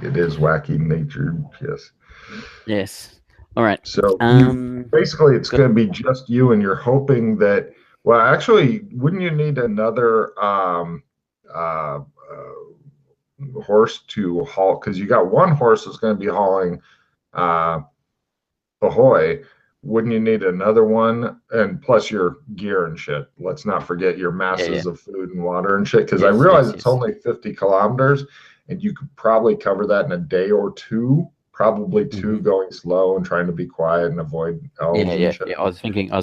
It is wacky nature, yes. Yes. All right. So you Um, basically it's got going to be just you, and you're hoping that. Well, actually, wouldn't you need another horse to haul? Because you got one horse that's going to be hauling uh, ahoy. Wouldn't you need another one? And plus your gear and shit. Let's not forget your yeah, yeah. masses of food and water and shit. Because I Yes, realize yes, it's yes. only 50 kilometers, and you could probably cover that in a day or two. Probably two, Hmm. going slow and trying to be quiet and avoid elves Yeah, and yeah, shit. yeah. I was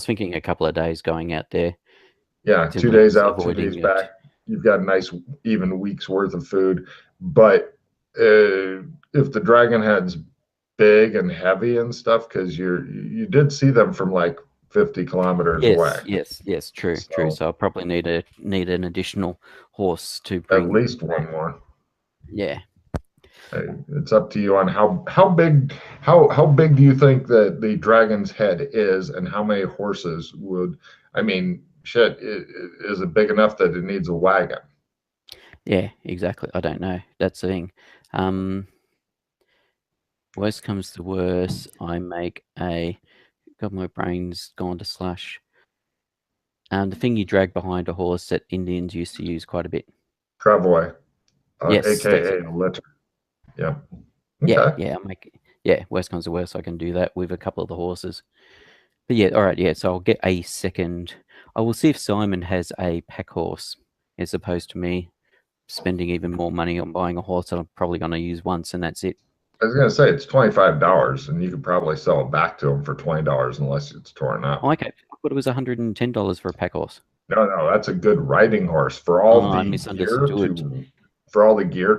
thinking a couple of days going out there Yeah, to 2 days Wales, out, two avoiding days it. back. You've got a nice even week's worth of food. But if the dragon head's big and heavy and stuff, because you did see them from like 50 kilometers away. Yes, yes, yes. True, true. So So I'll probably need an additional horse to at bring least that. one more. Yeah. It's up to you on how big do you think that the dragon's head is, and how many horses would, I mean, shit, is it big enough that it needs a wagon? Yeah, exactly. I don't know. That's the thing. Um, Worst comes to worst, I make a. God, my brain's gone to slush. The thing you drag behind a horse that Indians used to use quite a bit. Travois, Yes, that's it. aka litter. Yeah. Yeah, Okay. yeah. I make. Yeah, worst comes to worst, I can do that with a couple of the horses. But yeah, all right. Yeah, so I'll get a second. I will see if Simon has a pack horse, as opposed to me spending even more money on buying a horse that I'm probably going to use once, and that's it. I was gonna say it's $25, and you could probably sell it back to them for $20 unless it's torn Oh, up. okay. I thought it was $110 for a pack horse. No, no, that's a good riding horse for all Oh, I the gear misunderstood.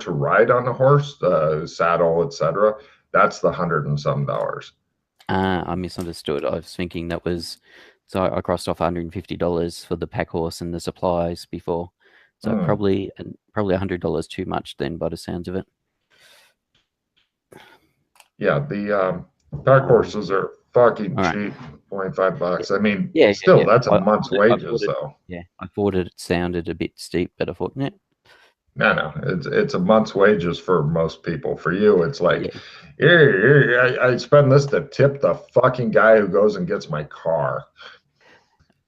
to ride on the horse, the saddle, etc. That's the hundred and some dollars. I misunderstood. I was thinking that was so I crossed off $150 for the pack horse and the supplies before. So Hmm. probably $100 too much then by the sounds of it. Yeah, the park Um, horses are fucking all right. cheap, 25 Yeah, bucks. I mean, yeah, yeah. still, Yeah. that's a I month's thought I thought wages, it. though. Yeah, I thought it sounded a bit steep, but I thought, yeah, No, no, it's a month's wages for most people. For you, it's like, yeah. here, I spend this to tip the fucking guy who goes and gets my car.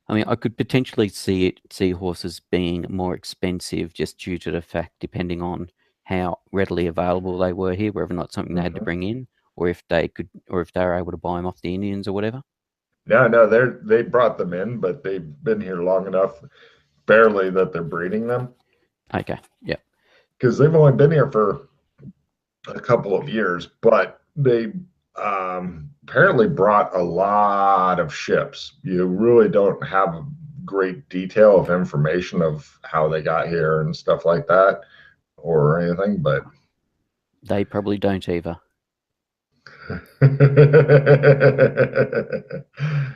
I mean, I could potentially see horses being more expensive just due to the fact, depending on how readily available they were here, whether or not something they had to Mhm. bring in, or if they could, or if they were able to buy them off the Indians or whatever. No, no, they brought them in, but they've been here long enough, barely that they're breeding them, Okay, yeah. because they've only been here for a couple of years, but they apparently brought a lot of ships. You really don't have a great detail of information of how they got here and stuff like that or anything, but They probably don't either.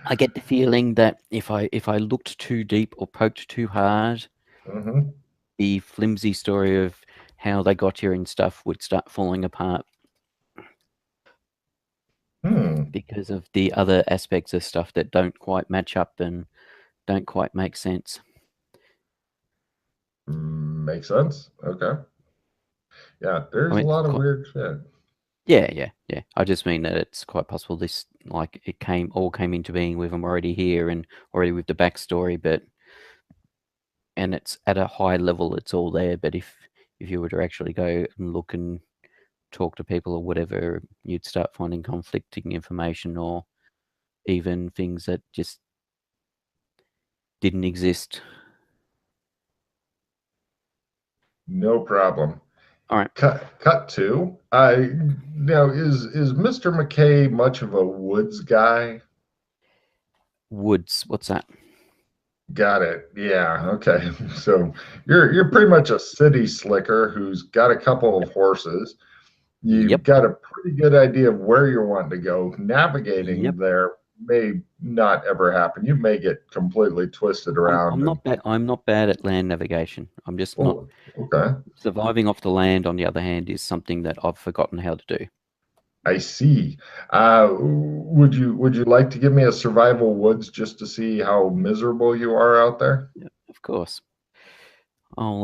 I get the feeling that if I looked too deep or poked too hard, Mhm. the flimsy story of how they got here and stuff would start falling apart Hmm. because of the other aspects of stuff that don't quite match up and don't quite make sense. Makes sense. Okay. Yeah, I there's a mean, lot of weird shit. yeah, yeah, yeah. I just mean that it's quite possible this, like, it came into being with them already here and already with the backstory, but and it's at a high level, it's all there. But if you were to actually go and look and talk to people or whatever, you'd start finding conflicting information or even things that just didn't exist. No problem. All right, Cut to. I now is Mr. McKay much of a woods guy? woods. What's that? Got it. Yeah. Okay. So you're pretty much a city slicker who's got a couple of horses. You've Yep, got a pretty good idea of where you're wanting to go. yep. Navigating there may not ever happen. You may get completely twisted I'm around and not bad. I'm not bad at land navigation. I'm just not. oh, okay. Surviving off the land, on the other hand, is something that I've forgotten how to do. I see. Would you like to give me a survival woods just to see how miserable you are out there? Yeah, of course. I'll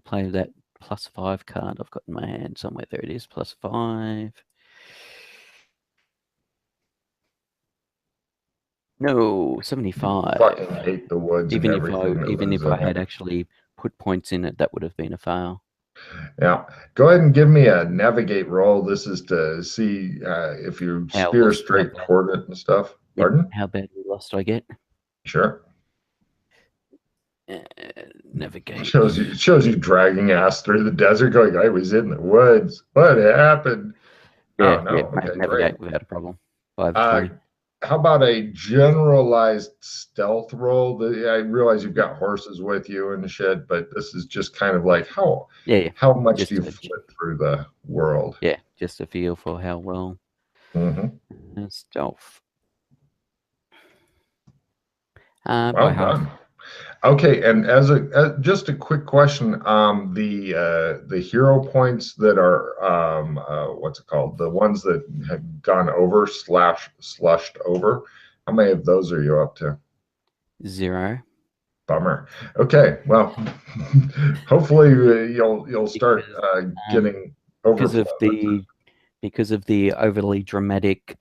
play that +5 card I've got in my hand somewhere. There it is, +5. No, 75. Fucking hate the woods and Even if I everything that even lives if I in had it. actually put points in it, that would have been a fail. Yeah. Go ahead and give me a navigate roll. This is to see if you How steer lost? How straight bad? toward it and stuff. Yep. Pardon? How badly lost I get? Sure. Uh, navigate. Shows you dragging ass through the desert, going, I was in the woods. What happened? Oh Yeah, no. yeah. Okay, great. Navigate without a problem. 5 of Uh, 20. how about a generalized stealth roll? I realize you've got horses with you and shit, but this is just kind of like Yeah, yeah. how much do Just you a, flit through the world? yeah, just a feel for how well Hmm. stealth. By Well half. done. Okay, and as just a quick question, the hero points that are what's it called? The ones that have gone over slash slushed over. How many of those are you up to? 0. Bummer. Okay, well, hopefully you'll start Because getting because overflow. of the overly dramatic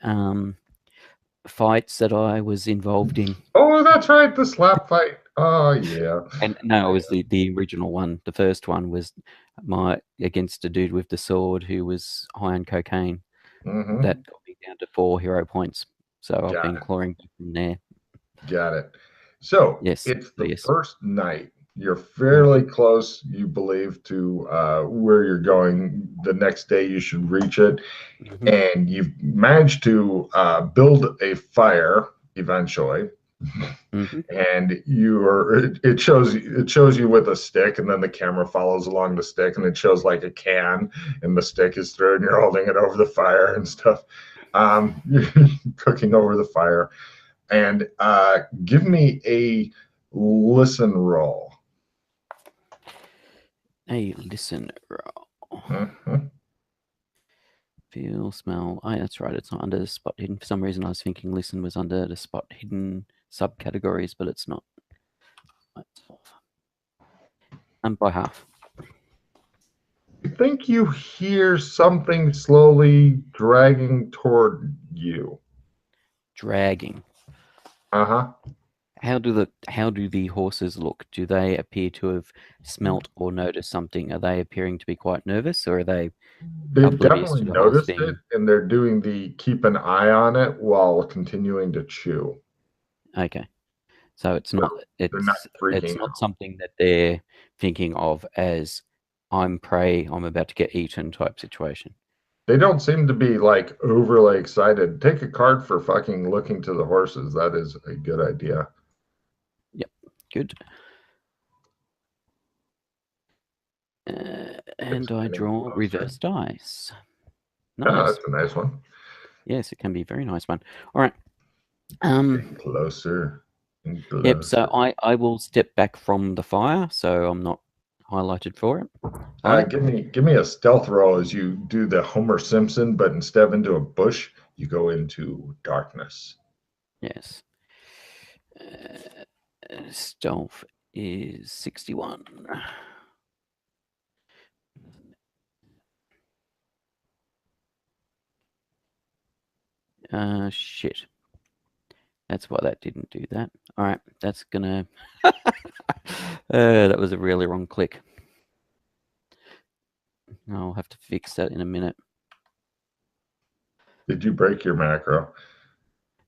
fights that I was involved in. Oh, that's right, the slap fight. Oh yeah. And no, it was the original one. The first one was my against a dude with the sword who was high on cocaine. Hmm. That got me down to 4 hero points. So I've Got been it. clawing back from there. Got it. So Yes, it's so the yes. first night. You're Mhm, fairly close, you believe, to where you're going. The next day, you should reach it, mhm, and you've managed to build a fire eventually. mhm. And it shows you with a stick, and then the camera follows along the stick, and it shows like a can, and the stick is through, and you're holding it over the fire and stuff. You're cooking over the fire, and give me a listen roll. Hey, listen, Mhm. feel, smell. Oh, that's right. It's not under the spot hidden. For some reason, I was thinking listen was under the spot hidden subcategories, but it's not. By half. I think you hear something slowly dragging toward you. Dragging. Uh-huh. How do the horses look? Do they appear to have smelt or noticed something? Are they appearing to be quite nervous, or are they They've oblivious definitely to the horse noticed it, being and they're doing the keep an eye on it while continuing to chew. okay? So it's But not they're not it's freaking it's not out. something that they're thinking of as I'm prey, I'm about to get eaten type situation. They don't seem to be like overly excited. Take a card for fucking looking to the horses. That is a good idea. Yep, good. And I Getting draw closer. reverse dice. Yeah, Nice. that's a nice one. Yes, it can be a very nice one. All right. Getting closer and Yep. So closer. I will step back from the fire, so I'm not highlighted for it. All right. Give me a stealth roll as you do the Homer Simpson, but instead of into a bush, you go into darkness. Yes. Stealth is 61. Shit. That's why that didn't do that. All right. That's gonna. That was a really wrong click. I'll have to fix that in a minute. Did you break your macro?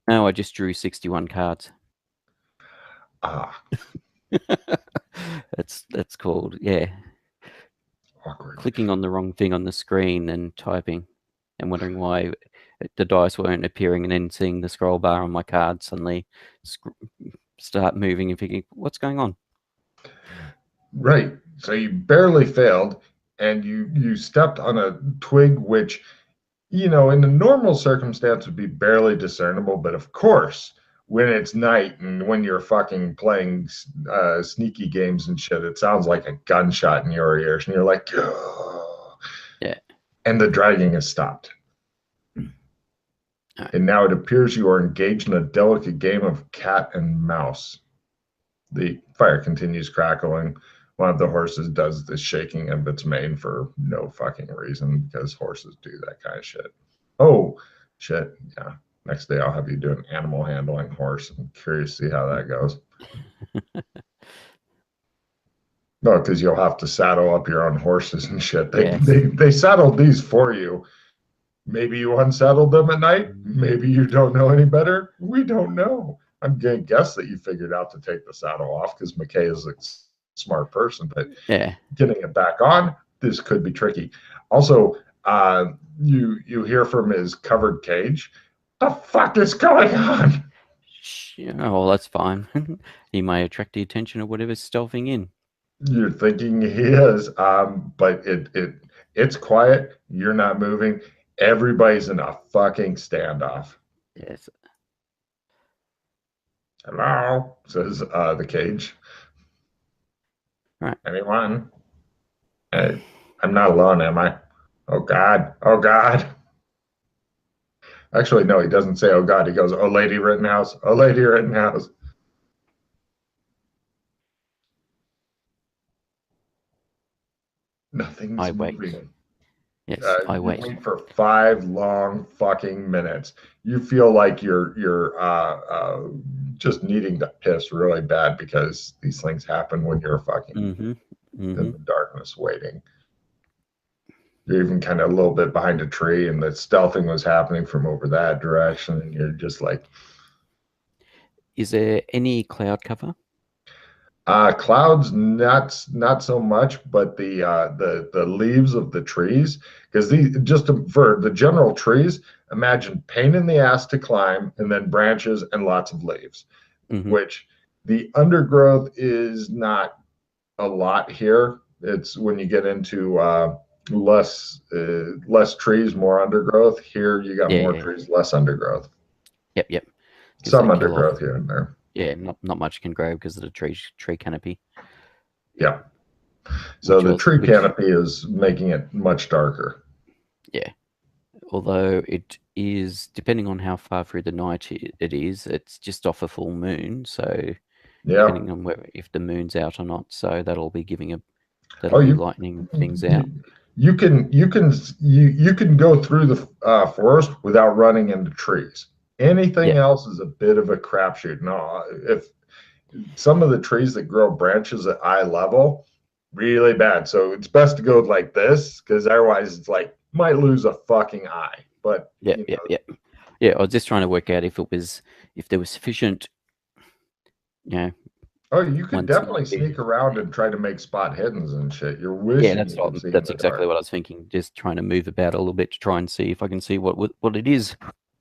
No, I just drew 61 cards. Ah, That's called, yeah, awkward. clicking on the wrong thing on the screen and typing and wondering why the dice weren't appearing, and then seeing the scroll bar on my card suddenly start moving and thinking, what's going on? Right. So you barely failed, and you stepped on a twig, which in a normal circumstance would be barely discernible, but of course, when it's night and when you're fucking playing sneaky games and shit, it sounds like a gunshot in your ears, and you're like, "Ugh." Yeah. And the dragging has stopped. All right. And now it appears you are engaged in a delicate game of cat and mouse. The fire continues crackling. one of the horses does the shaking of its mane for no fucking reason because horses do that kind of shit. Oh, shit. Yeah. Next day I'll have you do an animal handling horse. I'm curious to see how that goes. No, because you'll have to saddle up your own horses and shit. They, Yes. they they saddled these for you. Maybe you unsaddled them at night. Maybe you don't know any better. We don't know. I'm gonna guess that you figured out to take the saddle off because McKay is a smart person, but Yeah. getting it back on, this could be tricky. Also, you hear from his covered cage. The fuck is going on? Yeah, well, that's fine. He may attract the attention of whatever's stealthing in. You're thinking he is, but it's quiet. You're not moving. Everybody's in a fucking standoff. Yes. Hello, says the cage. Right. Anyone? Hey, I'm not alone, am I? Oh God! Oh God! Actually, no, he doesn't say, "Oh God." He goes, "Oh Lady Rittenhouse. Oh Lady Rittenhouse." Nothing's I wait. moving. Yes, I You wait. wait for 5 long fucking minutes. You feel like you're just needing to piss really bad because these things happen when you're fucking in the darkness waiting. You're even kind of a little bit behind a tree, and the stealthing was happening from over that direction, and you're just like, Is there any cloud cover? clouds, not so much, but the leaves of the trees, because these for the general trees, imagine pain in the ass to climb, and then branches and lots of leaves. Which the undergrowth is not a lot here. It's when you get into less trees, more undergrowth. Here you got more trees, less undergrowth. Yep. Some undergrowth here and there. Yeah, not much can grow because of the tree canopy. Yeah. So the tree canopy is making it much darker. Yeah. Although it is, depending on how far through the night it is, it's just off a full moon. So depending on if the moon's out or not, so that'll be lightening things out. You can go through the forest without running into trees. Anything else is a bit of a crapshoot. No, if some of the trees that grow branches at eye level, really bad. So it's best to go like this because otherwise it's like might lose a fucking eye. But yeah. I was just trying to work out if there was sufficient, Oh, you could definitely sneak around and try to make spot hiddens and shit. You're wishing. Yeah, that's exactly what I was thinking. Just trying to move about a little bit to try and see if I can see what it is.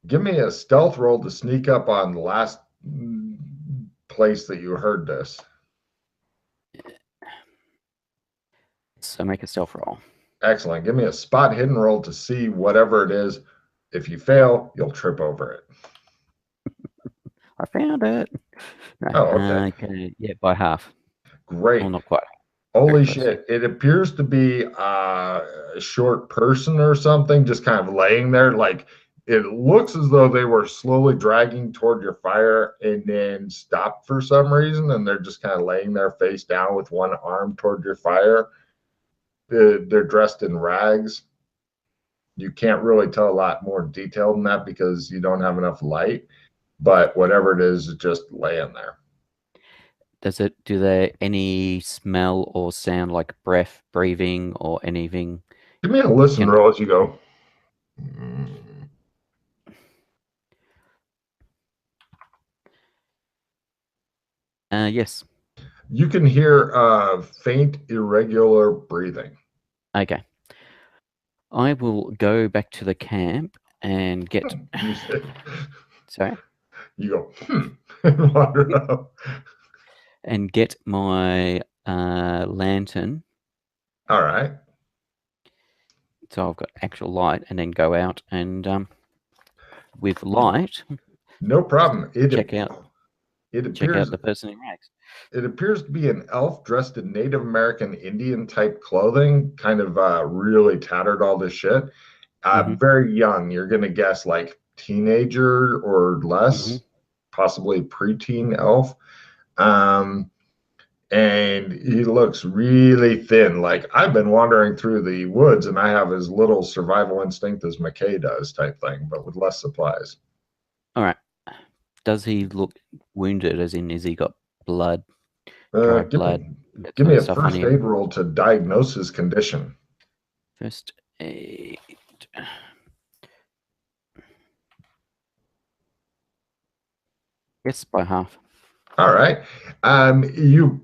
Give me a stealth roll to sneak up on the last place that you heard this. So make a stealth roll. Excellent. Give me a spot hidden roll to see whatever it is. If you fail, you'll trip over it. I found it. No, okay. Yeah, by half. Great. Well, not quite. Holy shit. It appears to be a short person or something, just kind of laying there. Like it looks as though they were slowly dragging toward your fire and then stopped for some reason. And they're just kind of laying there face down with one arm toward your fire. They're dressed in rags. You can't really tell a lot more detail than that because you don't have enough light. But whatever it is just laying there. Do there any smell or sound like breath, breathing, or anything? Give me a listen roll as you go. Yes. You can hear faint, irregular breathing. Okay. I will go back to the camp and get. Sorry. You go. Wander up. And get my lantern. All right. So I've got actual light, and then go out and with light. No problem. Check out the person in rags. It appears to be an elf dressed in Native American Indian type clothing, kind of really tattered all this shit. Very young. You're going to guess like teenager or less, possibly preteen elf. and he looks really thin. Like I've been wandering through the woods and I have as little survival instinct as McKay does, type thing, but with less supplies. All right. Does he look wounded? As in, is he got blood, Uh, dry give blood, me that give sort me of a stuff on first him? aid roll to diagnose his condition. First aid. Yes, by half. All right. You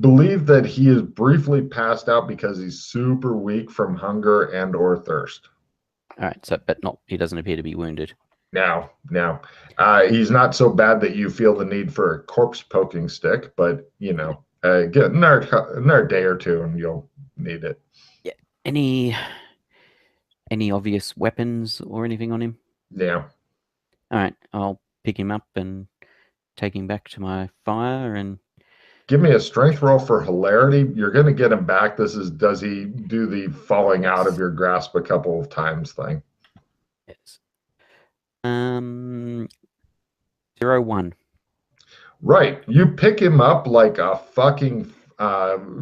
believe that he is briefly passed out because he's super weak from hunger and or thirst. All right. So, but not. He doesn't appear to be wounded. Now, he's not so bad that you feel the need for a corpse poking stick, but get another day or two and you'll need it. Yeah. Any obvious weapons or anything on him? Yeah. All right. I'll pick him up and take him back to my fire and Give me a strength roll for hilarity. You're going to get him back. This is does he do the falling out of yes. your grasp a couple of times thing? Yes. 01. Right. You pick him up like a fucking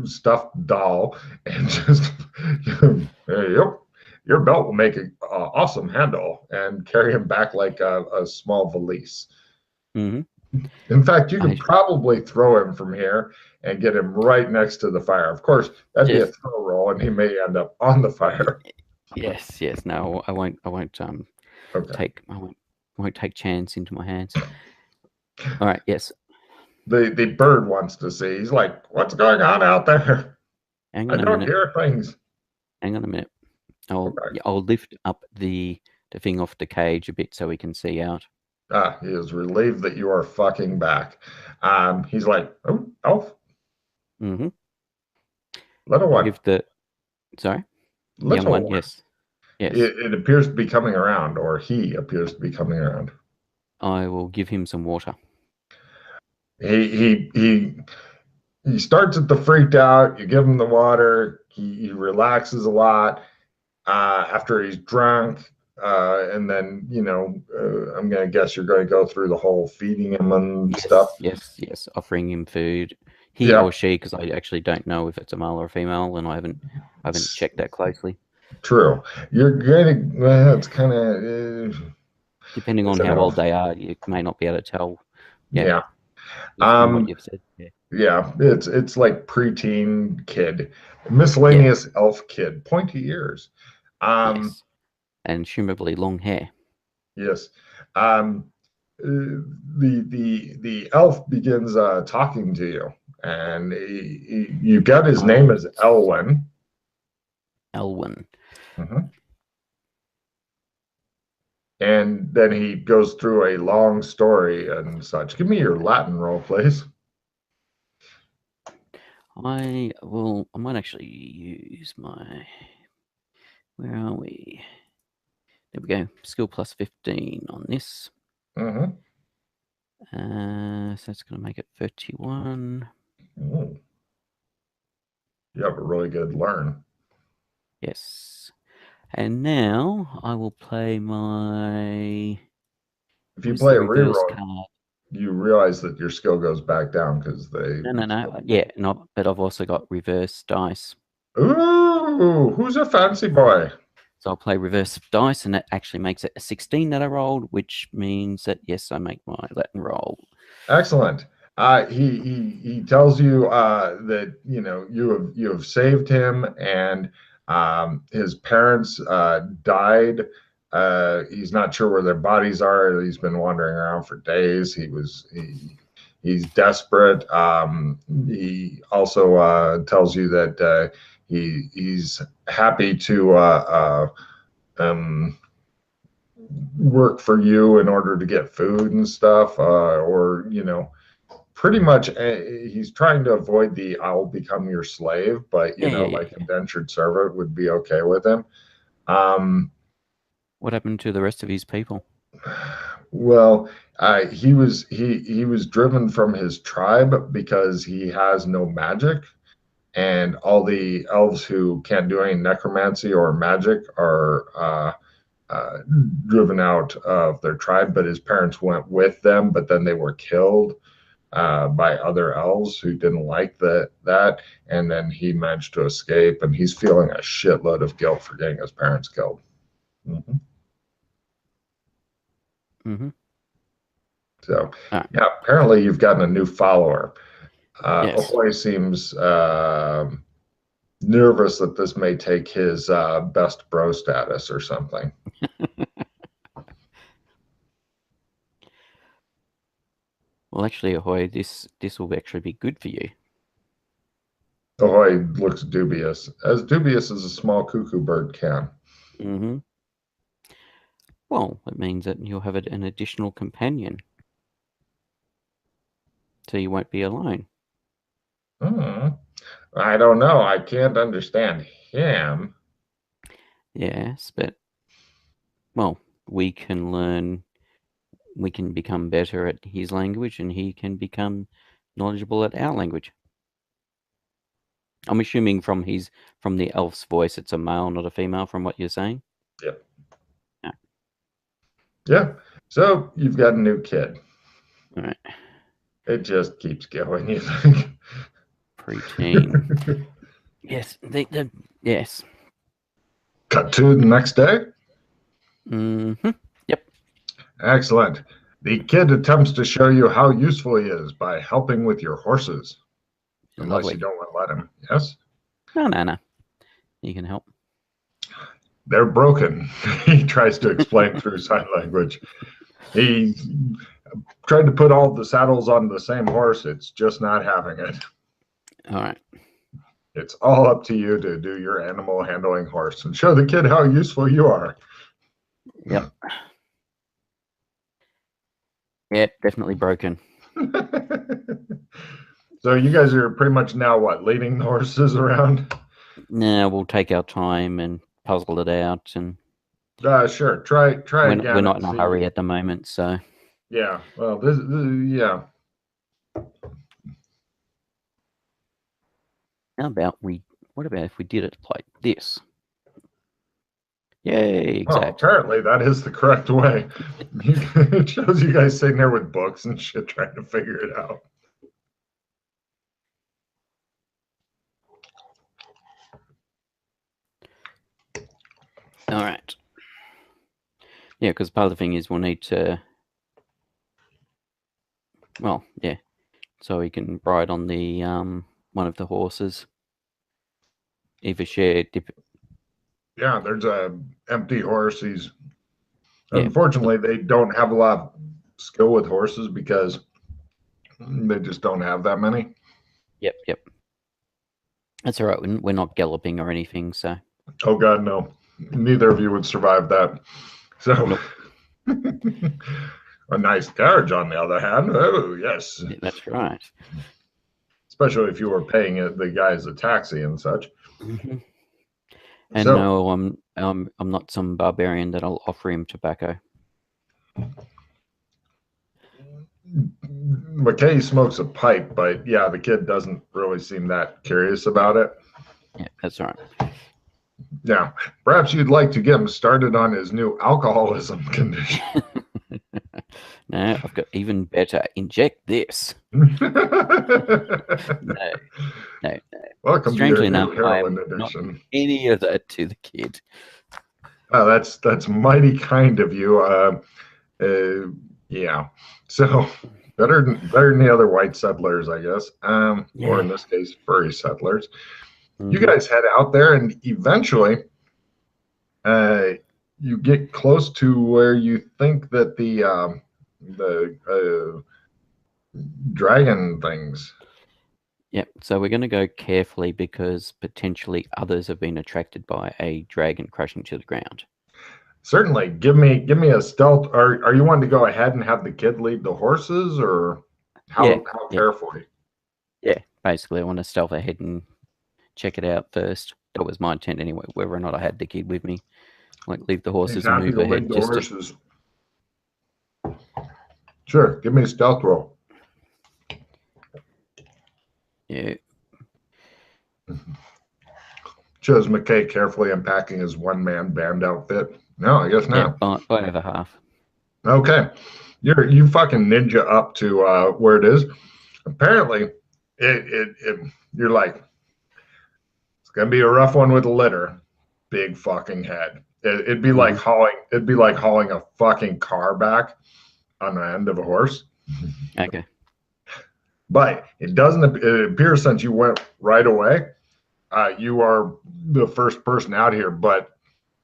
stuffed doll and just, yep, your belt will make an awesome handle and carry him back like a small valise. Mm-hmm. In fact, you I could probably throw him from here and get him right next to the fire. Of course, that'd be a just throw roll and he may end up on the fire. yes. No, I won't. I won't Okay. take. I won't take chance into my hands. All right. Yes. The bird wants to see. He's like, what's going on out there? Hang I on a don't minute. hear things. Hang on a minute. Okay. I'll lift up the thing off the cage a bit so we can see out. He is relieved that you are fucking back. He's like, oh, Elf, Mm-hmm. little I'll one, give the sorry, young little one. one. Yes. Yes. It appears to be coming around, or he appears to be coming around. I will give him some water. He he he he starts at the freaked out. You give him the water. He relaxes a lot after he's drunk. And then, I'm going to guess you're going to go through the whole feeding him and stuff. Yes. Offering him food. He Yeah, or she, because I actually don't know if it's a male or a female, and I haven't checked that closely. true. You're going to, well, it's kind of, Depending it's on an how old elf. they are, you may not be able to tell. Yeah, Yeah. just from what Um, you've said. Yeah. yeah, it's like preteen kid, Yeah. miscellaneous elf kid, pointy ears. Um, Yes. And presumably long hair. yes. Um, the elf begins talking to you, and you got his name Oh, as Elwyn. Elwyn. Mhm. And then he goes through a long story and such. Give me your Latin roll, please. I might actually use my. Where are we? There we go. Skill plus 15 on this. Mm-hmm. So that's going to make it 31. Mm. You have a really good learn. Yes. And now I will play my. If you Where's play the a reverse reroll, card? you realize that your skill goes back down because they. No. Yeah, no, but I've also got reverse dice. Ooh, who's a fancy boy? So I'll play reverse dice, and that actually makes it a 16 that I rolled, which means that, yes, I make my Latin roll. Excellent. He tells you that you have saved him, and his parents died. He's not sure where their bodies are. He's been wandering around for days. He's desperate. He also tells you that he's happy to work for you in order to get food and stuff, or pretty much he's trying to avoid the "I'll become your slave," but like Yeah. indentured servant would be okay with him. Um, What happened to the rest of his people? well, he was driven from his tribe because he has no magic, and all the elves who can't do any necromancy or magic are uh, driven out of their tribe. But his parents went with them, but then they were killed. by other elves who didn't like that, and then he managed to escape, and he's feeling a shitload of guilt for getting his parents killed. Mm-hmm. Mm-hmm. So, Right. yeah, apparently you've gotten a new follower. Yes. Ahoy seems nervous that this may take his best bro status or something. Well, actually, Ahoy, this will actually be good for you. Ahoy looks dubious as a small cuckoo bird can. Mm-hmm. Well, it means that you'll have an additional companion, so you won't be alone. Hmm. I don't know. I can't understand him. Yes, but well, we can become better at his language, and he can become knowledgeable at our language. I'm assuming from the elf's voice, it's a male, not a female, from what you're saying. Yep. Yeah. Yeah. So you've got a new kid. All right. It just keeps going, you think? Preteen. Yes. Yes. Cut to the next day. Mm-hmm. Yep. Excellent. The kid attempts to show you how useful he is by helping with your horses. Unless you Lovely. don't want to let him. Yes? No. You can help. They're broken. He tries to explain through sign language. He tried to put all the saddles on the same horse. It's just not having it. All right. It's all up to you to do your animal handling horse and show the kid how useful you are. Yep. Yep. Definitely broken. So you guys are pretty much now what, leading the horses around? Now we'll take our time and puzzle it out, and Sure. Try again we're not and in a see. hurry at the moment, so Yeah. Well, this yeah. what about if we did it like this? Yay, Well, exact. apparently that is the correct way. It shows you guys sitting there with books and shit trying to figure it out. All right. Yeah, because part of the thing is we'll need to. Well, yeah. So we can ride on the one of the horses. Either share dip. Yeah, there's a empty horse. He's Yeah. unfortunately they don't have a lot of skill with horses because they just don't have that many. Yep. That's all right. We're not galloping or anything, so. Oh God, no. Neither of you would survive that. So Nope. a nice carriage on the other hand. Oh yes. Yeah, that's right. Especially if you were paying the guy as a taxi and such. Mm-hmm. And so, no, I'm not some barbarian that'll offer him tobacco. McKay smokes a pipe, but yeah, the kid doesn't really seem that curious about it. Yeah, that's right. Yeah, perhaps you'd like to get him started on his new alcoholism condition. No, I've got even better. Inject this. No. Welcome Strangely to your enough, new heroin I'm not addiction. any of that to the kid. That's mighty kind of you. Yeah. So better than the other white settlers, I guess. Yeah. Or in this case, furry settlers. Mm-hmm. You guys head out there, and eventually, you get close to where you think that the dragon things. Yep. So we're going to go carefully because potentially others have been attracted by a dragon crashing to the ground. Certainly, give me a stealth. Are you wanting to go ahead and have the kid lead the horses, or how carefully? Yeah, basically, I want to stealth ahead and check it out first. That was my intent anyway. Whether or not I had the kid with me, like leave the horses and move ahead. Lead the horses. Sure, give me a stealth roll. Yeah. Shows McKay carefully unpacking his one-man band outfit. No, I guess not. Yeah, by over half. Okay, you fucking ninja up to where it is. Apparently, you're like, it's gonna be a rough one with a litter. Big fucking head. It'd be like hauling. It'd be like hauling a fucking car back on the end of a horse. Okay. But it doesn't. It appears since you went right away, you are the first person out here. But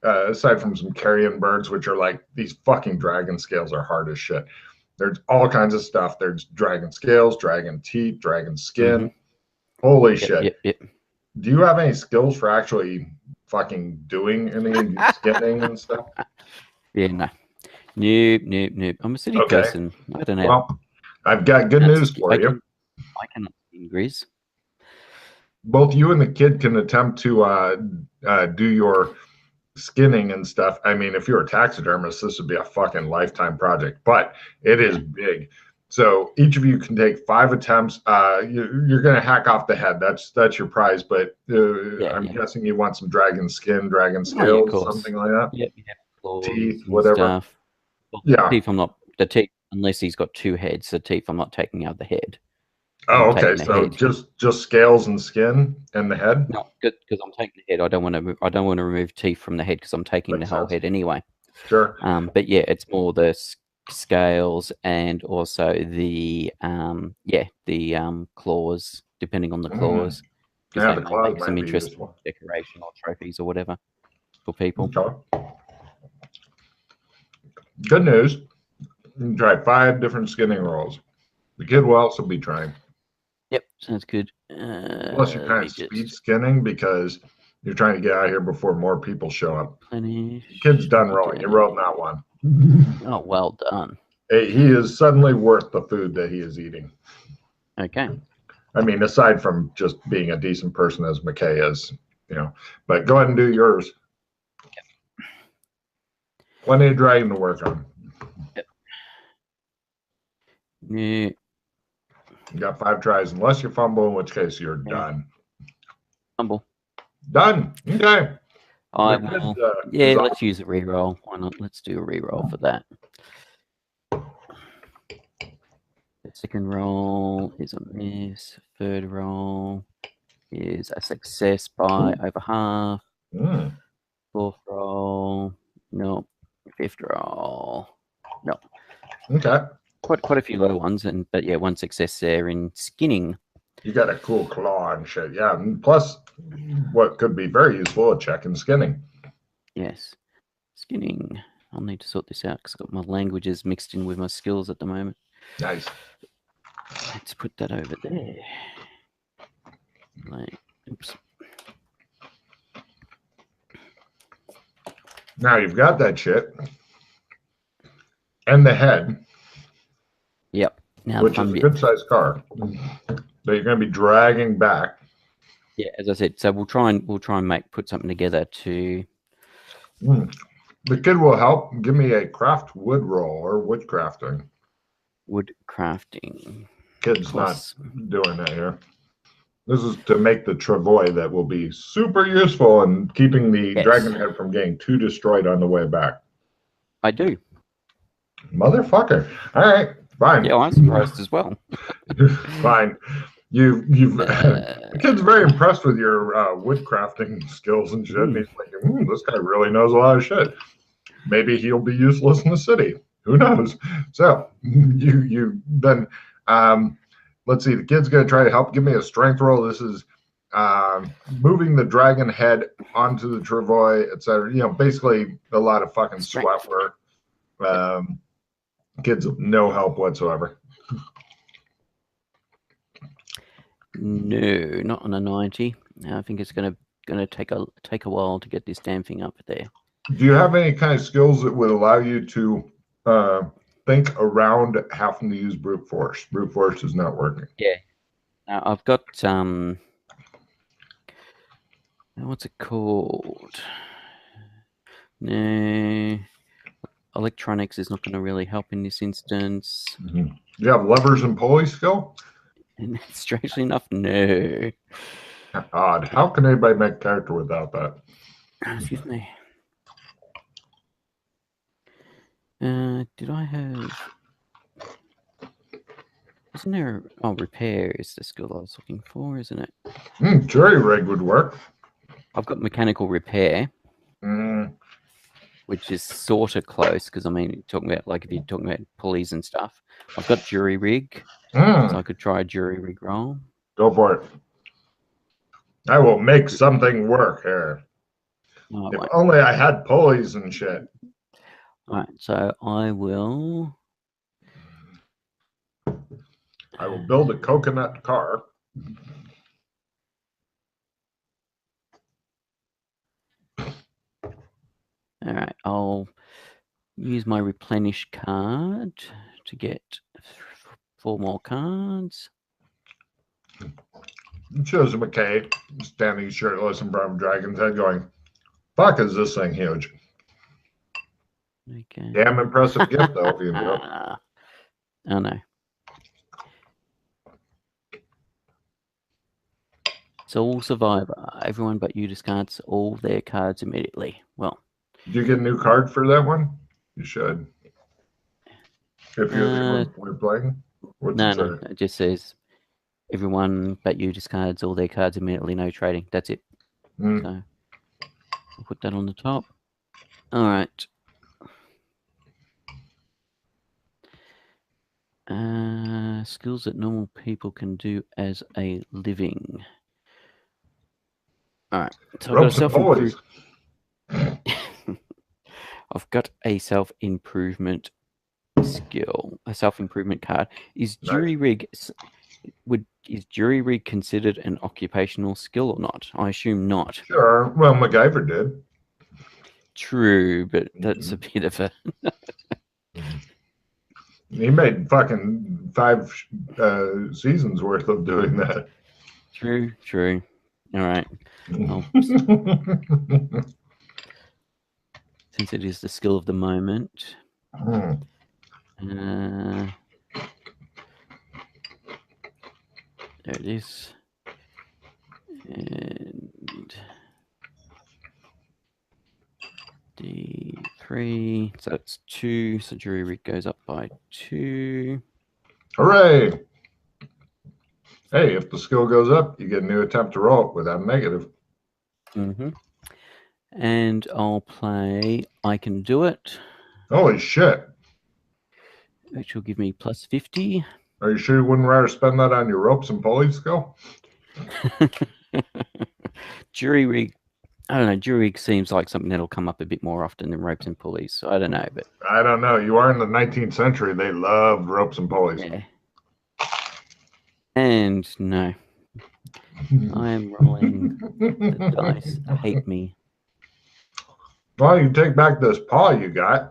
aside from some carrion birds, which are like these fucking dragon scales are hard as shit. There's all kinds of stuff. There's dragon scales, dragon teeth, dragon skin. Holy shit. Yep. Do you have any skills for actually fucking doing any skinning and stuff? Yeah, no. Nope. I'm a city person. I don't know. Well, I've got good news for you. I cannot skin Grizz. Both you and the kid can attempt to do your skinning and stuff. I mean, if you're a taxidermist, this would be a fucking lifetime project, but it is big. So each of you can take 5 attempts. You're going to hack off the head. That's your prize. But I'm guessing you want some dragon skin, dragon scales, something like that. Yep. Claws, teeth, whatever. Stuff. Well, yeah. Teeth. I'm not the teeth unless he's got 2 heads. The teeth. I'm not taking out the head. Oh, okay. So just scales and skin and the head. No, because I'm taking the head. I don't want to remove teeth from the head because I'm taking the whole head anyway. Sure. But yeah, it's more the scales and also the claws, depending on the claws, because they might make some interesting decoration or trophies or whatever for people. Okay. Good news. You can try 5 different skinning rolls. The kid will also be trying. Yep, sounds good. Plus, you're kind of speed skinning because you're trying to get out of here before more people show up. Kid's done rolling. You rolled that one. Oh, well done. He is suddenly worth the food that he is eating. Okay. I mean, aside from just being a decent person as McKay is, But go ahead and do yours. Okay. Plenty of dragon to work on. Yep. Yeah. You got 5 tries, unless you fumble, in which case you're done. Fumble. Done. Okay. Let's use a reroll. Why not? Let's do a reroll for that. The second roll is a miss. Third roll is a success by over half. Fourth roll, no. Fifth roll, no. Okay. Quite a few low ones, but yeah, 1 success there in skinning. You got a cool claw and shit, yeah. And plus, what could be very useful, a check in skinning. Yes, skinning. I'll need to sort this out because I've got my languages mixed in with my skills at the moment. Nice. Let's put that over there. Oops. Now you've got that shit and the head. Yep. Now which is a good-sized car that you're going to be dragging back. Yeah, as I said, so we'll try and put something together to. The kid will help. Give me a craft wood roll or wood crafting. Wood crafting. Kid's not doing that here. This is to make the travois that will be super useful in keeping the dragon head from getting too destroyed on the way back. I do. Motherfucker. All right, fine. Yeah, I'm surprised as well. Fine. The kid's very impressed with your wood crafting skills and shit. And he's like, this guy really knows a lot of shit. Maybe he'll be useless in the city. Who knows? So you then let's see. The kid's gonna try to help. Give me a strength roll. This is moving the dragon head onto the travois, etc. Basically a lot of fucking sweat work. Kids no help whatsoever. No, not on a 90. I think it's gonna take a while to get this damn thing up there. Do you have any kind of skills that would allow you to think around having to use brute force? Brute force is not working. Yeah. I've got what's it called? No. Electronics is not going to really help in this instance. Do you have levers and pulley skill? And strangely enough, no. Odd. How can anybody make a character without that? Excuse me. Did I have... Isn't there? Oh, repair is the skill I was looking for, isn't it? Jury rig would work. I've got mechanical repair, which is sort of close because I mean, talking about like if you're talking about pulleys and stuff, I've got jury rig, so I could try a jury rig roll. Go for it. I will make something work here. Oh, if only I had pulleys and shit. All right, so I will build a coconut car. All right, I'll use my replenish card to get 4 more cards. It shows McKay standing shirtless in front of Dragon's Head going, fuck, is this thing huge? Okay. Damn impressive gift, though, if you do. Oh, no. So all survivor. Everyone but you discards all their cards immediately. Well. Did you get a new card for that one? You should. If you're the one playing. No. It just says everyone but you discards all their cards immediately. No trading. That's it. So I'll put that on the top. All right. Skills that normal people can do as a living. All right. So I've got a self-improvement. I've got a self-improvement skill, a self-improvement card. Is jury rig considered an occupational skill or not? I assume not. Sure. Well, MacGyver did. True, but that's a bit of a. He made fucking 5 seasons worth of doing that. True. All right. Since it is the skill of the moment. There it is. And D3. So it's 2. So jury rig goes up by 2. Hooray! Hey, if the skill goes up, you get a new attempt to roll it without a negative. And I'll play I Can Do It. Holy shit. Which will give me plus 50. Are you sure you wouldn't rather spend that on your ropes and pulleys skill? Jury rig. I don't know. Jury rig seems like something that'll come up a bit more often than ropes and pulleys. So I don't know. But I don't know. You are in the 19th century. They loved ropes and pulleys. Yeah. And no. I am rolling the dice. Hate me. Well, you take back this paw you got.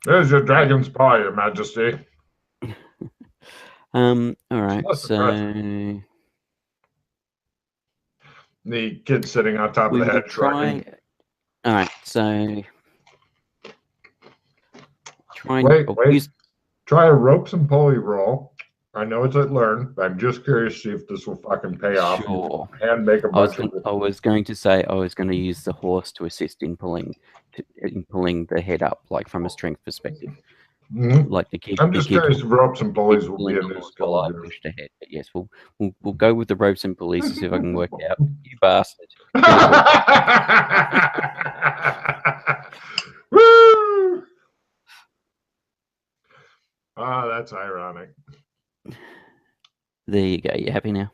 There's your dragon's paw, Your Majesty. All right. So the kid sitting on top of the head shrugging. All right. So try a ropes and pulley roll. I know it's at learn, but I'm just curious to see if this will fucking pay off. Sure. And make a bunch I was going to say I was going to use the horse to assist in pulling the head up, like from a strength perspective. Like the kid. I'm just curious if ropes and pulleys will be a new skill. I pushed ahead, but yes, we'll go with the ropes and pulleys to see if I can work it out. You bastard! Woo! Oh, that's ironic. There you go. You happy now?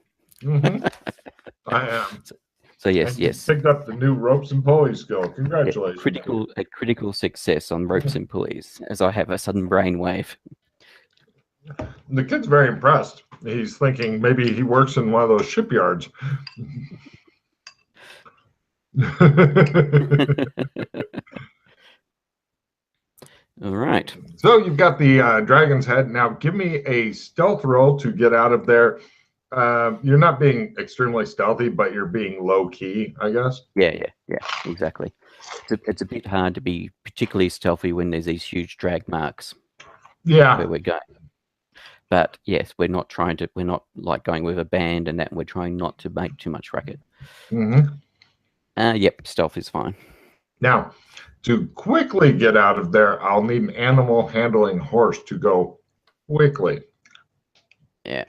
I am. So yes. Picked up the new ropes and pulleys skill. Congratulations. A critical success on ropes and pulleys, as I have a sudden brainwave. The kid's very impressed. He's thinking maybe he works in one of those shipyards. All right. So you've got the dragon's head. Now give me a stealth roll to get out of there. You're not being extremely stealthy, but you're being low key, I guess. Yeah, exactly. It's a bit hard to be particularly stealthy when there's these huge drag marks. Yeah. Where we're going. But yes, we're not like going with a band and that. We're trying not to make too much racket. Mm-hmm. Yep, stealth is fine. Now, To quickly get out of there, I'll need an animal handling horse to go quickly. Yeah.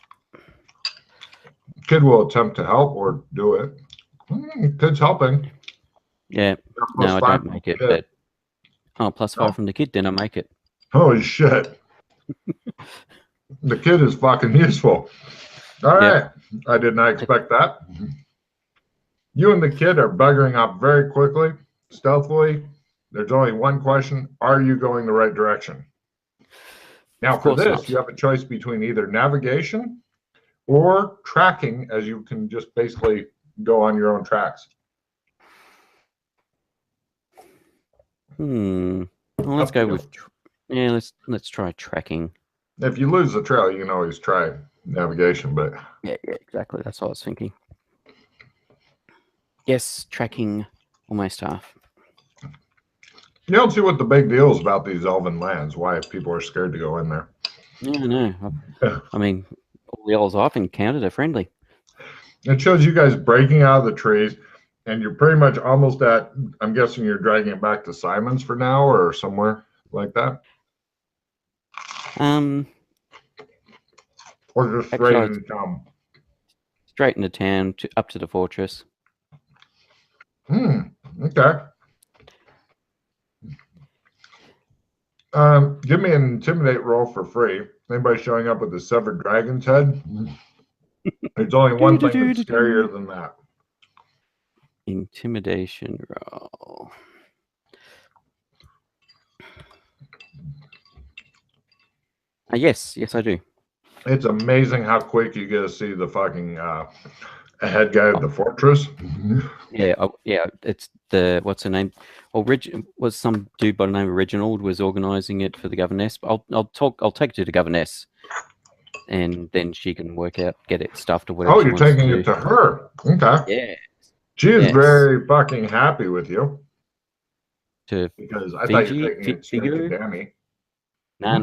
Kid will attempt to help or do it. Kid's helping. Yeah. No, I don't make it, but +5 from the kid, then I make it. Holy shit. The kid is fucking useful. All right. I did not expect that. You and the kid are buggering up very quickly, stealthily. There's only one question. Are you going the right direction? Now, for this, you have a choice between either navigation or tracking, as you can just basically go on your own tracks. Well, let's go with let's try tracking. If you lose the trail, you can always try navigation, but yeah, exactly. That's what I was thinking. Yes, tracking almost half. You don't see what the big deal is about these elven lands, why people are scared to go in there. Yeah, no. I mean, all the elves I've encountered are friendly. It shows you guys breaking out of the trees, and you're pretty much almost at, I'm guessing you're dragging it back to Simon's for now or somewhere like that? Or just straight into town? Straight into town, up to the fortress. Okay. Give me an intimidate roll for free. Anybody showing up with a severed dragon's head? There's only one thing that's scarier than that. Intimidation roll. Yes, I do. It's amazing how quick you get to see the fucking head guy at the fortress. Yeah. It's the what's her name? Was some dude by the name of Reginald was organizing it for the governess. I'll take it to the governess, and then she can get it stuffed or whatever. Oh, you're taking it to her. Okay. Yeah. She is very fucking happy with you. Because I thought you were taking it straight to Danny. No.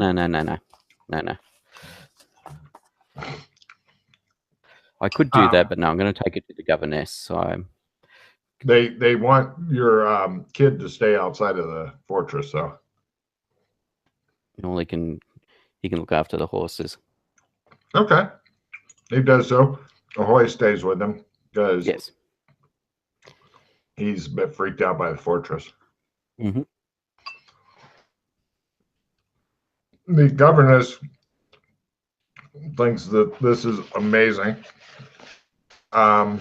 I could do that, but no, I'm going to take it to the governess. So they want your kid to stay outside of the fortress, so he can look after the horses. Okay, he does so. Ahoy stays with him because he's a bit freaked out by the fortress. The governess thinks that this is amazing. Are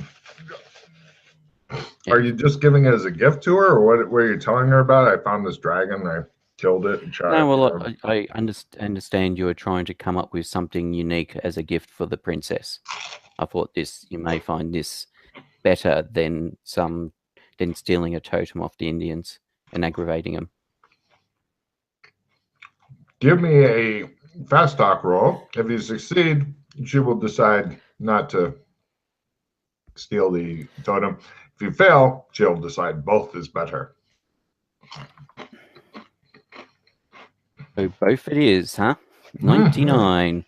you just giving it as a gift to her, or what are you telling her about? I found this dragon, I killed it and tried. No, well, I understand you are trying to come up with something unique as a gift for the princess. I thought you may find this better than stealing a totem off the Indians and aggravating them. Give me a fast talk roll. If you succeed, she will decide not to steal the totem. If you fail, she'll decide both is better. So both it is, huh? 99.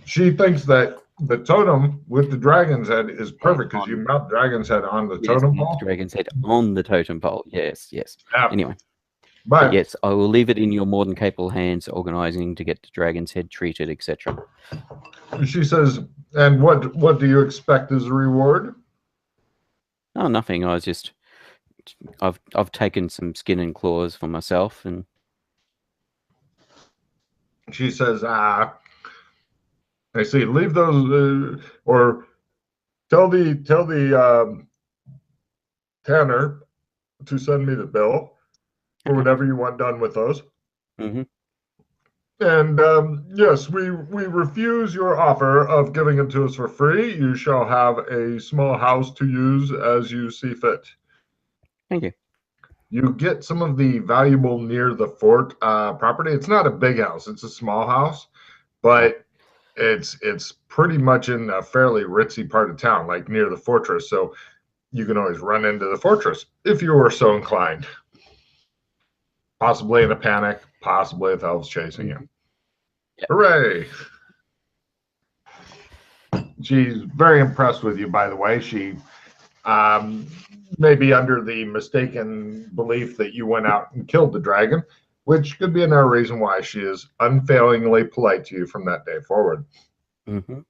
She thinks that the totem with the dragon's head is perfect because you mount dragon's head on the totem pole. Dragon's head on the totem pole. Yes. Anyway. But yes, I will leave it in your more than capable hands, organizing to get the dragon's head treated, etc. She says, and what do you expect as a reward? Oh, nothing. I've taken some skin and claws for myself, and she says, I see. Leave those, or tell the tanner to send me the bill for whatever you want done with those. And yes, we refuse your offer of giving it to us for free. You shall have a small house to use as you see fit. Thank you. You get some of the valuable near the fort property. It's not a big house. It's a small house, but it's pretty much in a fairly ritzy part of town, like near the fortress. So you can always run into the fortress if you were so inclined. Possibly in a panic, possibly if elves chasing you. Yep. Hooray! She's very impressed with you, by the way. She um, maybe under the mistaken belief that you went out and killed the dragon, which could be another reason why she is unfailingly polite to you from that day forward. Mm-hmm.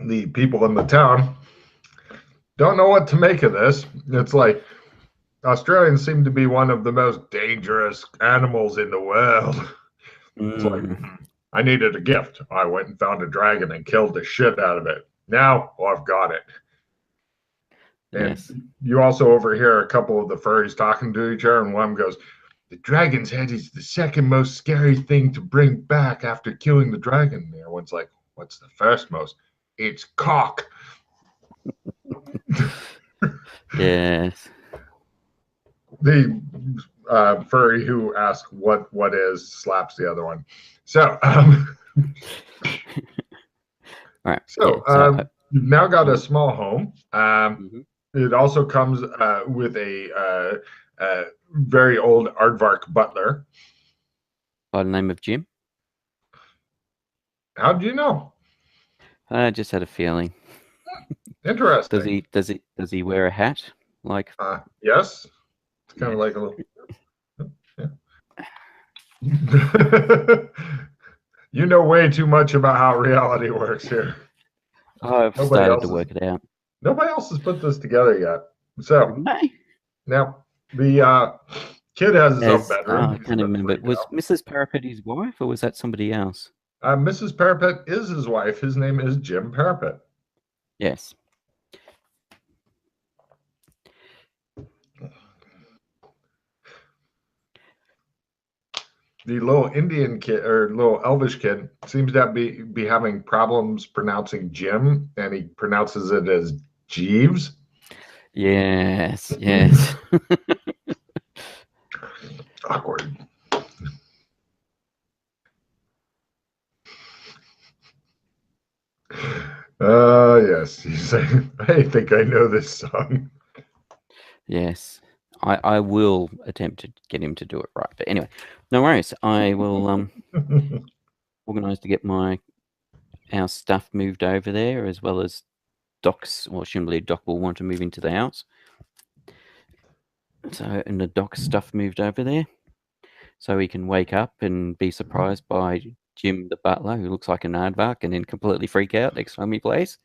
The people in the town don't know what to make of this. It's like Australians seem to be one of the most dangerous animals in the world. It's like, I needed a gift. I went and found a dragon and killed the shit out of it. Now I've got it. And Yes. you also overhear a couple of the furries talking to each other, and one goes, "The dragon's head is the second most scary thing to bring back after killing the dragon." And the other one's like, "What's the first most?" "It's cock." Yes. The furry who asks what is slaps the other one. So, All right. so, you've now got a small home. Mm-hmm. It also comes with a very old aardvark butler. By the name of Jim. How do you know? I just had a feeling. Interesting. Does he wear a hat? Like yes. It's kind of like a little. You know way too much about how reality works here. I've started to work it out. Nobody else has put this together yet. So now the kid has his own bedroom. I can't remember. Was Mrs. Parapet his wife, or was that somebody else? Mrs. Parapet is his wife. His name is Jim Parapet. Yes. The little Indian kid or little Elvish kid seems to be having problems pronouncing Jim, and he pronounces it as Jeeves. Yes, yes. Awkward. Yes. He's saying, "I think I know this song." Yes. I will attempt to get him to do it right. But anyway, no worries. I will organise to get our stuff moved over there, as well as Doc's, or presumably Doc will want to move into the house. So, and the Doc's stuff moved over there, so he can wake up and be surprised by Jim the butler, who looks like an aardvark, and then completely freak out next time he plays.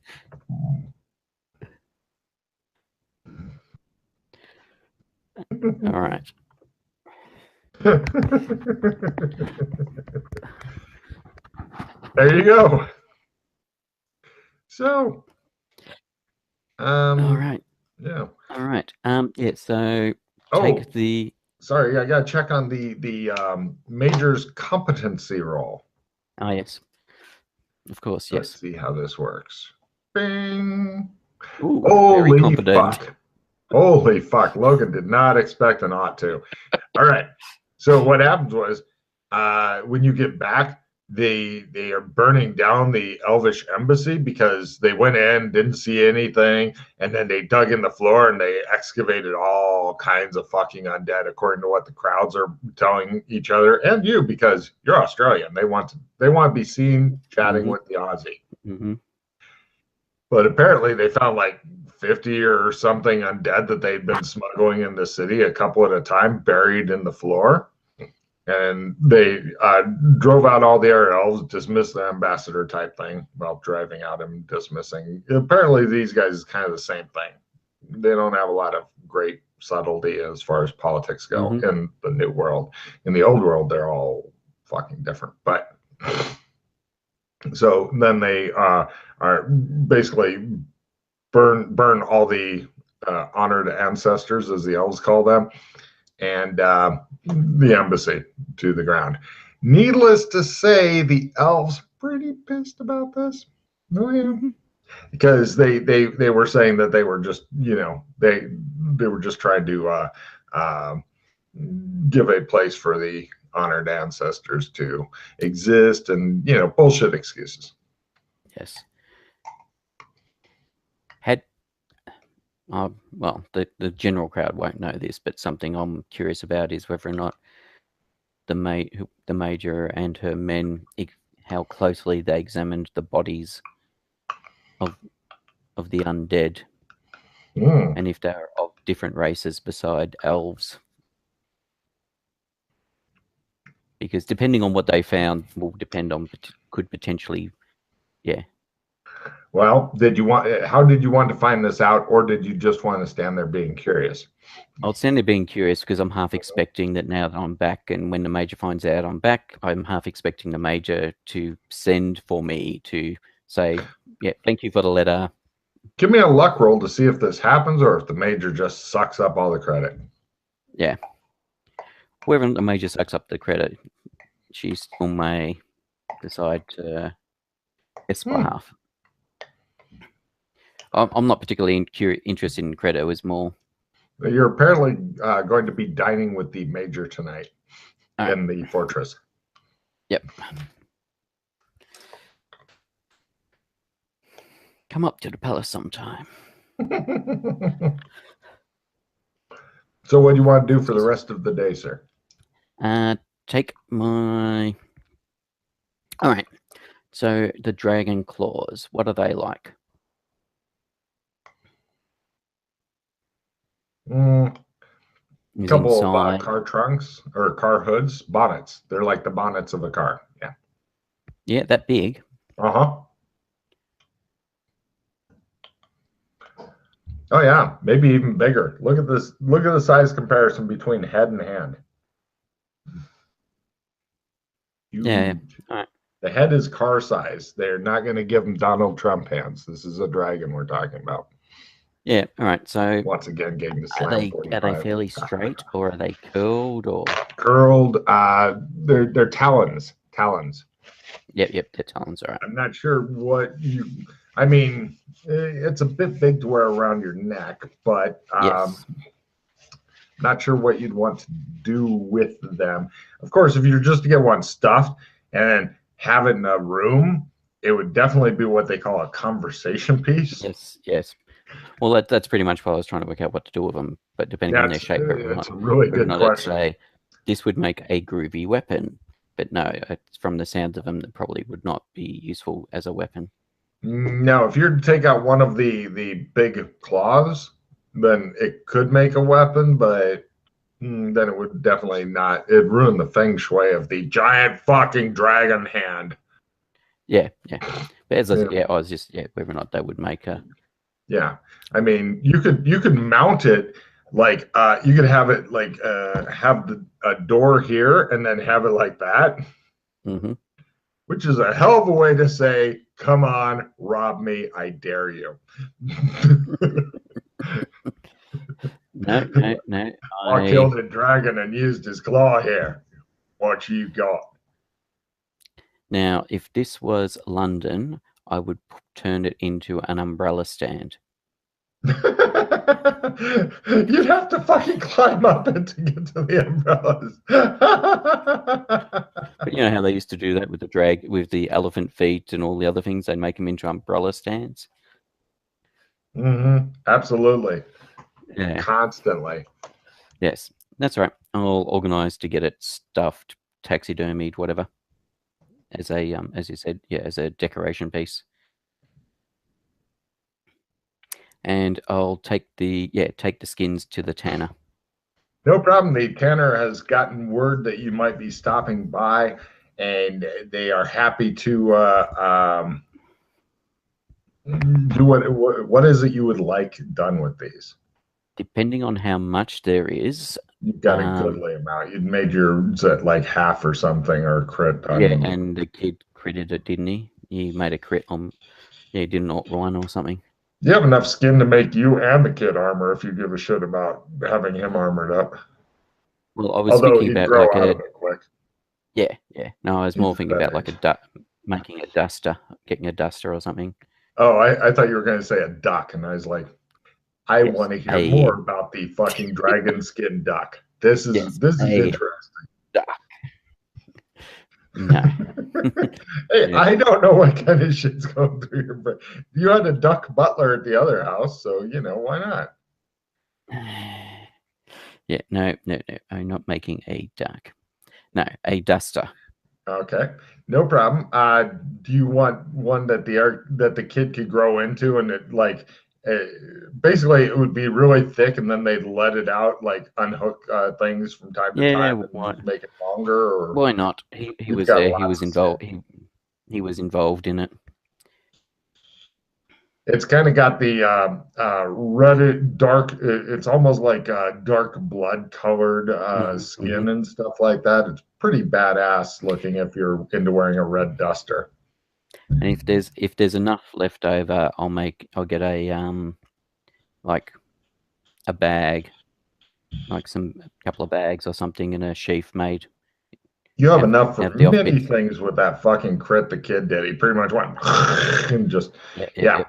All right. There you go. So, all right. Yeah. All right. Yeah. So take the. Sorry, I got to check on the major's competency roll. Ah, yes. Of course, yes. Let's see how this works. Bing. Ooh, holy fuck. Holy fuck. Logan did not expect an ought to. All right. So what happens was when you get back, they are burning down the Elvish embassy because they went in, didn't see anything, and then they dug in the floor and they excavated all kinds of fucking undead, according to what the crowds are telling each other and you, because you're Australian. They want to be seen chatting with the Aussie. Mm-hmm. But apparently they found like 50 or something undead that they'd been smuggling in the city, a couple at a time, buried in the floor. And they drove out all the air elves, dismissed the ambassador type thing while driving out and dismissing. Apparently these guys is kind of the same thing. They don't have a lot of great subtlety as far as politics go in the new world. In the old world, they're all fucking different. But so then they are basically burn all the honored ancestors, as the elves call them, and the embassy to the ground. Needless to say, the elves pretty pissed about this. Oh yeah, because they were saying that they were just they were just trying to give a place for the honored ancestors to exist, and bullshit excuses. Yes. Well, the general crowd won't know this, but something I'm curious about is whether or not the major and her men, how closely they examined the bodies of the undead, and if they're of different races beside elves. Because depending on what they found will depend on, could potentially, yeah. Well, how did you want to find this out, or did you just want to stand there being curious? I'll stand there being curious because I'm half expecting that now that I'm back, and when the Major finds out I'm back, I'm half expecting the Major to send for me to say, yeah, thank you for the letter. Give me a luck roll to see if this happens or if the Major just sucks up all the credit. Yeah. Whoever the Major sucks up the credit, she still may decide to guess by half. I'm not particularly interested in credit. It was more. You're apparently going to be dining with the Major tonight in the fortress. Yep. Come up to the palace sometime. So what do you want to do for the rest of the day, sir? Take my... All right. So the dragon claws, what are they like? A couple of car trunks or car hoods, bonnets. They're like the bonnets of a car. Yeah. Yeah, that big. Uh-huh. Oh yeah, maybe even bigger. Look at this. Look at the size comparison between head and hand. Huge. Yeah. All right. The head is car size. They're not going to give them Donald Trump hands. This is a dragon we're talking about. Yeah. All right. So once again, getting the slam. Are they fairly straight, or are they curled, or curled? They're talons. Talons. Yep. They're talons. All right. I'm not sure what you. I mean, it's a bit big to wear around your neck, but yes. Not sure what you'd want to do with them. Of course, if you're just to get one stuffed and then have it in a room, it would definitely be what they call a conversation piece. Yes. Well, that's pretty much what I was trying to work out what to do with them. But depending on their shape, it's a really good question. Say, this would make a groovy weapon, but no, from the sounds of them, that probably would not be useful as a weapon. No, if you're to take out one of the big claws, then it could make a weapon, but then it would definitely not. It'd ruin the feng shui of the giant fucking dragon hand. Yeah. But as I was just whether or not they would make a. Yeah, I mean, you could mount it like you could have it like have a door here and then have it like that, which is a hell of a way to say, "Come on, rob me, I dare you." No. I killed a dragon and used his claw here. What you got? Now, if this was London, I would turn it into an umbrella stand. You'd have to fucking climb up it to get to the umbrellas. But you know how they used to do that with the elephant feet and all the other things? They'd make them into umbrella stands. Absolutely. Yeah. Constantly. Yes, that's right. I'll organise to get it stuffed, taxidermied, whatever, as a as you said, as a decoration piece. And I'll take the skins to the tanner. No problem. The tanner has gotten word that you might be stopping by, and they are happy to do what is it you would like done with these? Depending on how much there is. You've got a goodly amount. You'd made yours at like half or something, or crit. And the kid critted it, didn't he? He made a crit on. Yeah, he did an alt one or something. You have enough skin to make you and the kid armor if you give a shit about having him armored up. Well, I was thinking about like out of it quick. Yeah. No, I was more thinking about like making a duster, getting a duster or something. Oh, I thought you were going to say a duck, and I was like, I want to hear more about the fucking dragon skin duck. This is interesting. Duck. No. Hey, I don't know what kind of shit's going through your brain. You had a duck butler at the other house, so why not? Yeah, no. I'm not making a duck. No, a duster. Okay, no problem. do you want one that the kid could grow into, and it like uh, basically it would be really thick, and then they'd let it out, like unhook things from time to Yeah, time, and just make it longer? Or why not? He you've was got there. He lots was of skin. involved. He was involved in it. It's kind of got the red, dark. It's almost like dark blood colored Mm-hmm. skin and stuff like that. It's pretty badass looking if you're into wearing a red duster. And if there's enough left over, I'll get a like a bag, like a couple of bags or something, and a sheath made. You have Have enough for have the off many bits. things with that fucking crit the kid did. He pretty much went and just, Yeah, yeah, yeah.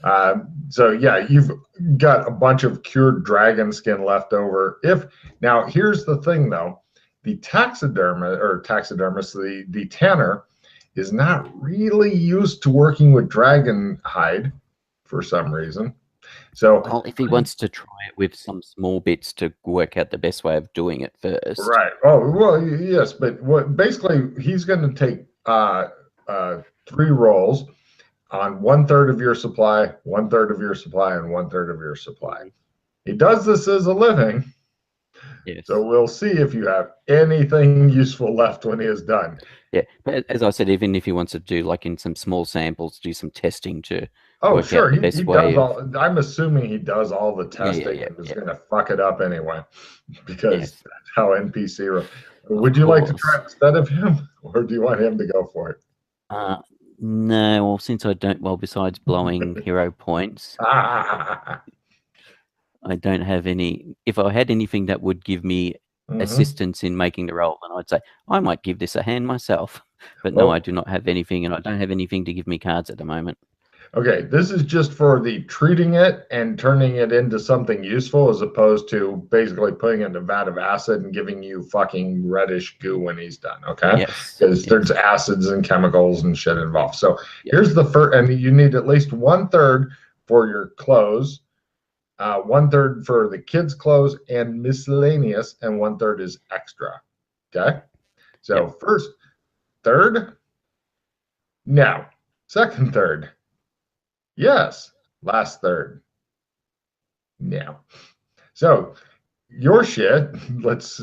yeah. So yeah, you've got a bunch of cured dragon skin left over. If now, here's the thing though, the taxidermist, the tanner, is not really used to working with dragon hide for some reason. So Well, if he wants to try it with some small bits to work out the best way of doing it first. right. Oh well, yes, but what basically he's going to take three rolls on one third of your supply, one third of your supply, and one third of your supply. He does this as a living, so Yes. we'll see if you have anything useful left when he is done. Yeah, but as I said, even if he wants to do like in some small samples, do some testing to Oh, work out sure, the he best way does of. all. I'm assuming he does all the Yeah, yeah, testing yeah, and is yeah. going to fuck it up anyway, because Yes, that's how NPC. of Would you like to try course. instead of him, or do you want him to go for it? Uh, no, well, since I don't, well, besides blowing hero points, Ah, I don't have any. If I had anything that would give me mm-hmm. assistance in making the roll, then I'd say I might give this a hand myself. But no, I Well, do not have anything, and I don't have anything to give me cards at the moment. okay, this is just for the treating it and turning it into something useful, as opposed to basically putting it in a vat of acid and giving you fucking reddish goo when he's done. Okay, Yes, because there's yes, acids and chemicals and shit involved. So yep, here's the first, and you need at least one third for your clothes, one third for the kids' clothes and miscellaneous, and one third is extra. Okay, yep, so first third, no. Second third, yes. Last third, no. So your shit, let's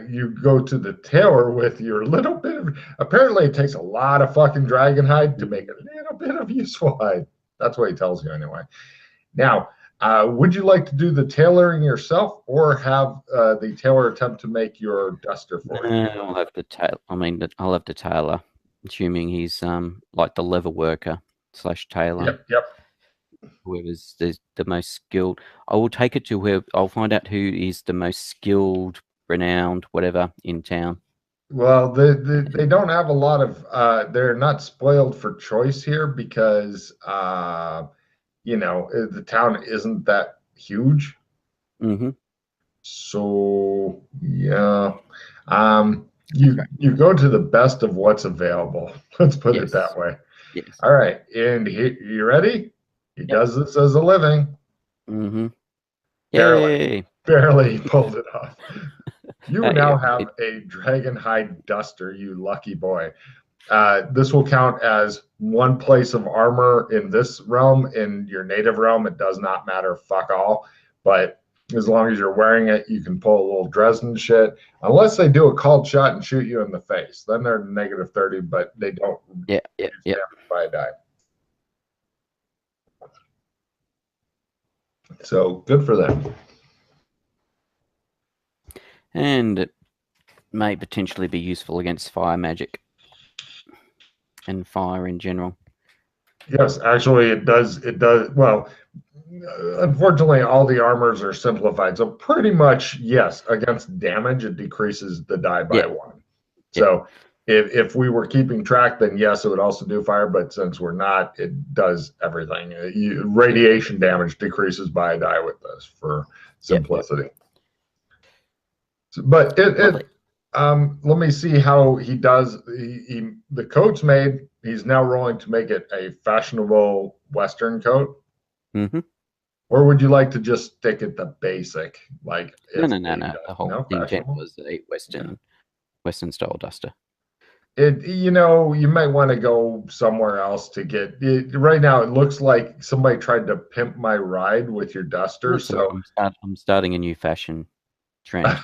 you go to the tailor with your little bit of, apparently it takes a lot of fucking dragon hide to make a little bit of useful hide. That's what he tells you anyway. Now, would you like to do the tailoring yourself, or have the tailor attempt to make your duster no, for you? I'll have to tail. I mean, I'll have to tailor, assuming he's like the leather worker slash tailor, Yep, yep. whoever's the most skilled. I will take it to where I'll find out who is the most skilled, renowned, whatever in town. Well, they don't have a lot of they're not spoiled for choice here, because the town isn't that huge. Mm-hmm. So yeah, That's right. you go to the best of what's available. Let's put it Yes, that way. yes. All right, and you ready? He Yep. does this as a living. Mm-hmm. Barely, Yay! barely pulled it off. You Yeah, now have a dragon hide duster, you lucky boy. This will count as one place of armor in this realm. In your native realm, it does not matter, fuck all. But as long as you're wearing it, you can pull a little Dresden shit. Unless they do a called shot and shoot you in the face, then they're -30, but they don't yeah, yeah, reduce yeah. damage by a die. So good for them. And it may potentially be useful against fire magic and fire in general. Yes, actually, it does. It does. Well, unfortunately, all the armors are simplified. So pretty much, yes, against damage, it decreases the die by Yeah, one. yeah, So if we were keeping track, then yes, it would also do fire. But since we're not, it does everything. yeah, Radiation damage decreases by a die with this for yeah, yeah. simplicity. But Lovely. let me see how he does. The coat's made. He's now rolling to make it a fashionable Western coat. Mm-hmm. Or would you like to just stick at the basic? No, It's no, no, no. The whole no intent fashionable. was a Okay. Western style duster. you might want to go somewhere else to get it. Right now, it looks like somebody tried to pimp my ride with your duster. That's all right. So I'm starting a new fashion trend.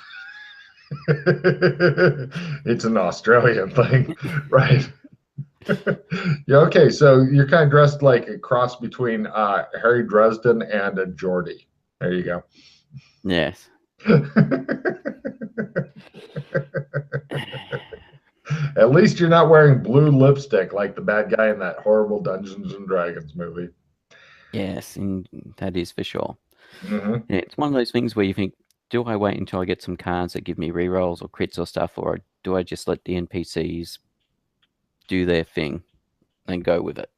it's an Australian thing, right? Yeah, okay. So you're kind of dressed like a cross between Harry Dresden and a Geordie. There you go. Yes. At least you're not wearing blue lipstick like the bad guy in that horrible Dungeons and Dragons movie. Yes, and that is for sure. Hmm. Yeah, it's one of those things where you think, do I wait until I get some cards that give me rerolls or crits or stuff, or do I just let the NPCs do their thing and go with it?